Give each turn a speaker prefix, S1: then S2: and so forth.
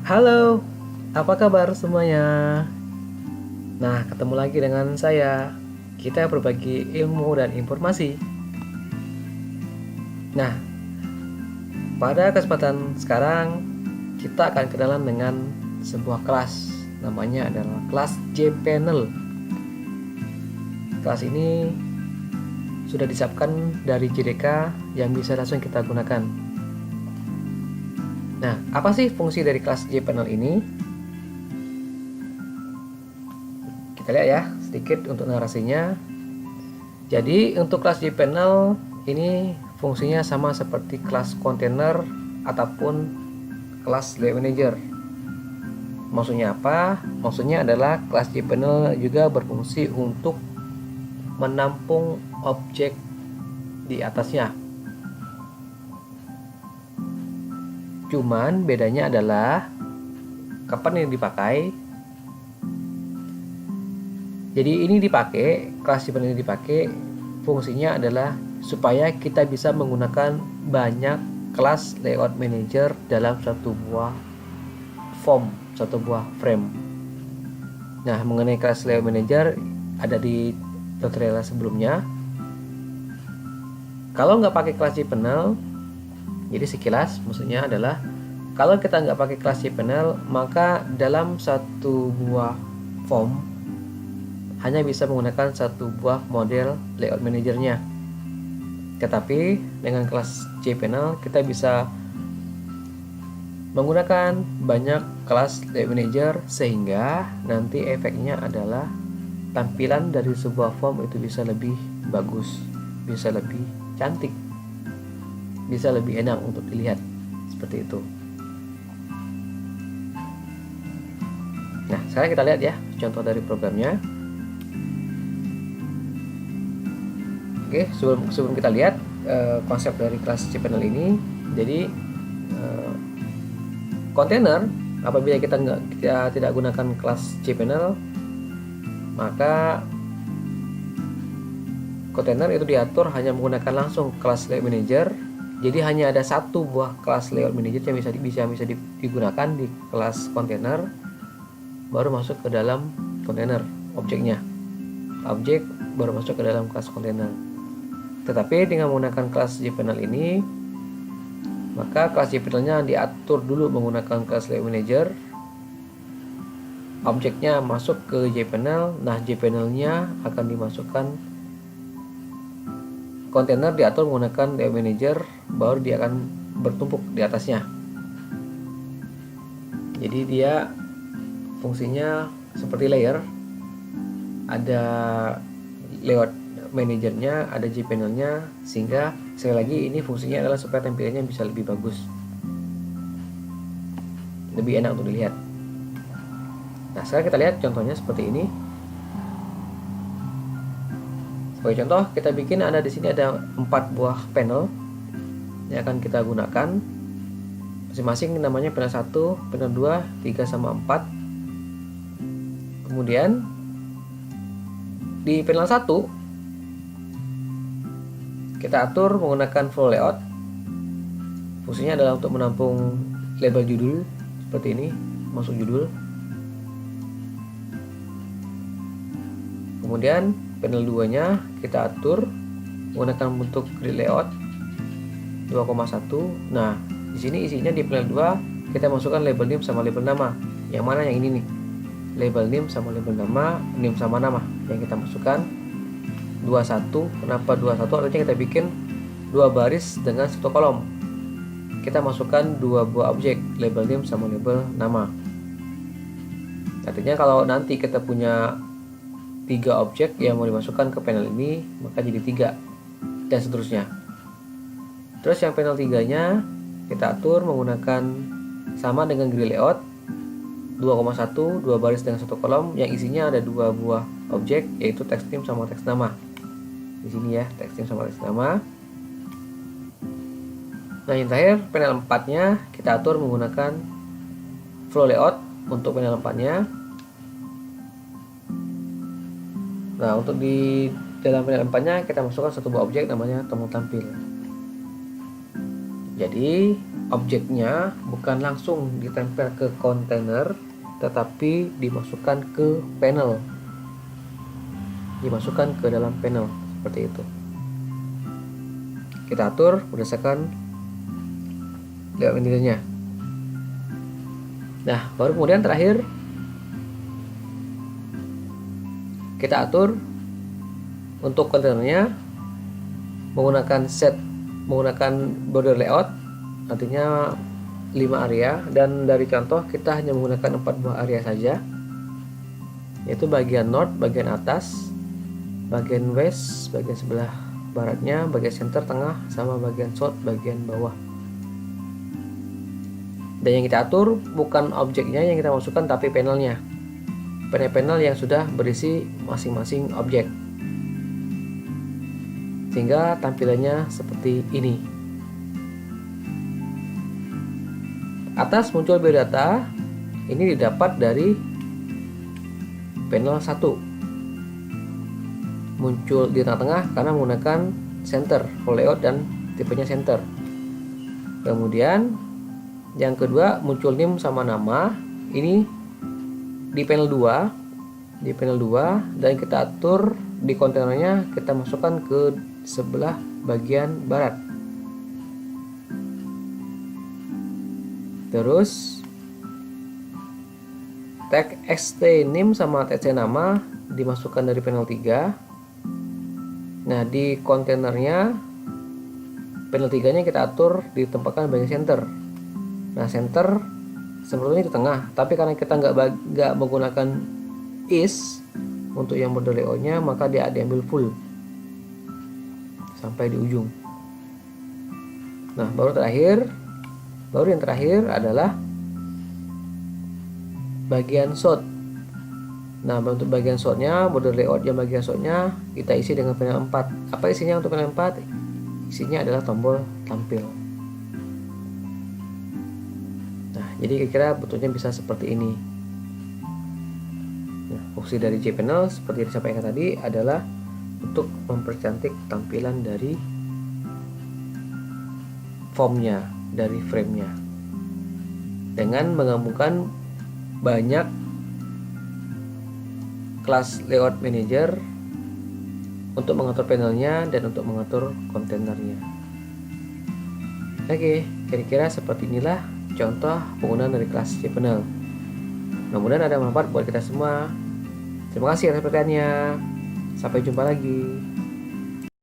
S1: Halo, apa kabar semuanya? Nah, ketemu lagi dengan saya. Kita berbagi ilmu dan informasi. Nah, pada kesempatan sekarang kita akan kenalan dengan sebuah kelas. Namanya adalah kelas J-Panel. Kelas ini sudah disiapkan dari JDK yang bisa langsung kita gunakan. Nah, apa sih fungsi dari kelas J-Panel ini? Kita lihat ya sedikit untuk narasinya. Jadi untuk kelas J-Panel ini fungsinya sama seperti kelas kontainer ataupun kelas layout manager. Maksudnya apa? Maksudnya adalah kelas J-Panel juga berfungsi untuk menampung objek di atasnya. Cuman bedanya adalah kapan ini dipakai. Jadi ini dipakai, kelas J-Panel ini dipakai fungsinya adalah supaya kita bisa menggunakan banyak kelas layout manager dalam satu buah form, satu buah frame. Nah, mengenai kelas layout manager ada di tutorial sebelumnya. Kalau nggak pakai kelas J-Panel, jadi sekilas maksudnya adalah kalau kita nggak pakai kelas J-Panel, maka dalam satu buah form hanya bisa menggunakan satu buah model layout manajernya. Tetapi dengan kelas J-Panel kita bisa menggunakan banyak kelas layout manager sehingga nanti efeknya adalah tampilan dari sebuah form itu bisa lebih bagus, bisa lebih cantik, bisa lebih enak untuk dilihat seperti itu. Nah, sekarang kita lihat ya contoh dari programnya. Oke, sebelum kita lihat konsep dari kelas J-Panel ini, jadi kontainer apabila kita tidak gunakan kelas J-Panel, maka kontainer itu diatur hanya menggunakan langsung kelas layout manager. Jadi hanya ada satu buah kelas layout manager yang bisa digunakan di kelas kontainer, baru masuk ke dalam kontainer objeknya. Objek baru masuk ke dalam kelas kontainer. Tetapi dengan menggunakan kelas J-Panel ini, maka kelas J-Panelnya diatur dulu menggunakan kelas layout manager. Objeknya masuk ke J-Panel. Nah, J-Panelnya akan dimasukkan kontainer, diatur menggunakan layout manager, baru dia akan bertumpuk di atasnya. Jadi dia fungsinya seperti layer. Ada layout manajernya, ada J-Panelnya, sehingga sekali lagi ini fungsinya adalah supaya tampilannya bisa lebih bagus, lebih enak untuk dilihat. Nah, sekarang kita lihat contohnya seperti ini. Sebagai contoh, kita bikin ada di sini ada 4 buah panel yang akan kita gunakan. Masing-masing namanya panel 1, panel 2, 3 sama 4. Kemudian di panel 1 kita atur menggunakan flow layout. Fungsinya adalah untuk menampung label judul seperti ini, masuk judul. Kemudian panel 2-nya kita atur menggunakan bentuk grid layout 2,1. Nah, di sini isinya di panel 2 kita masukkan label name sama label nama. Yang mana yang ini nih? Label name sama label nama, name sama nama yang kita masukkan. 21. Kenapa 21? Artinya kita bikin 2 baris dengan 1 kolom. Kita masukkan 2 buah objek, label name sama label nama. Artinya kalau nanti kita punya 3 objek yang mau dimasukkan ke panel ini, maka jadi 3 dan seterusnya. Terus yang panel 3-nya kita atur menggunakan sama dengan grid layout 2,1, 2 baris dengan 1 kolom yang isinya ada 2 buah objek, yaitu text name sama teks nama. Di sini ya, text name sama teks nama. Nah, yang terakhir panel 4-nya kita atur menggunakan flow layout untuk panel 4-nya. Nah, untuk di dalam panel 4-nya kita masukkan satu buah objek namanya tombol tampil. Jadi objeknya bukan langsung ditempel ke kontainer, tetapi dimasukkan ke panel, dimasukkan ke dalam panel seperti itu. Kita atur berdasarkan layout manajernya. Nah, baru kemudian terakhir kita atur untuk kontainernya menggunakan border layout, artinya 5 area, dan dari contoh kita hanya menggunakan 4 buah area saja, yaitu bagian north, bagian atas, bagian west, bagian sebelah baratnya, bagian center, tengah, sama bagian south, bagian bawah. Dan yang kita atur bukan objeknya yang kita masukkan, tapi panelnya, panel-panel yang sudah berisi masing-masing objek, sehingga tampilannya seperti ini. Atas muncul biodata, ini didapat dari panel 1. Muncul di tengah-tengah karena menggunakan center, full layout dan tipenya center. Kemudian yang kedua muncul NIM sama nama, ini di panel 2, dan kita atur di kontainernya, kita masukkan ke sebelah bagian barat. Terus tag xt NIM sama tc nama dimasukkan dari panel 3. Nah, di kontainernya panel 3 nya kita atur ditempatkan bagian center. Nah, center sebetulnya di tengah, tapi karena kita nggak menggunakan is untuk yang border layoutnya, maka dia diambil full sampai di ujung. Nah, baru yang terakhir adalah bagian shot. Nah, untuk bagian shotnya, border layout yang bagian shotnya kita isi dengan panel 4. Apa isinya untuk panel 4? Isinya adalah tombol tampil. Nah, jadi kira-kira bentuknya bisa seperti ini. Nah, fungsi dari JPanel seperti yang disampaikan tadi adalah untuk mempercantik tampilan dari formnya, dari framenya, dengan menggabungkan banyak kelas layout manager untuk mengatur panelnya dan untuk mengatur kontainernya. Oke, kira-kira seperti inilah contoh penggunaan dari kelas JPanel. Mudah-mudahan ada manfaat buat kita semua. Terima kasih atas perhatiannya. Sampai jumpa lagi.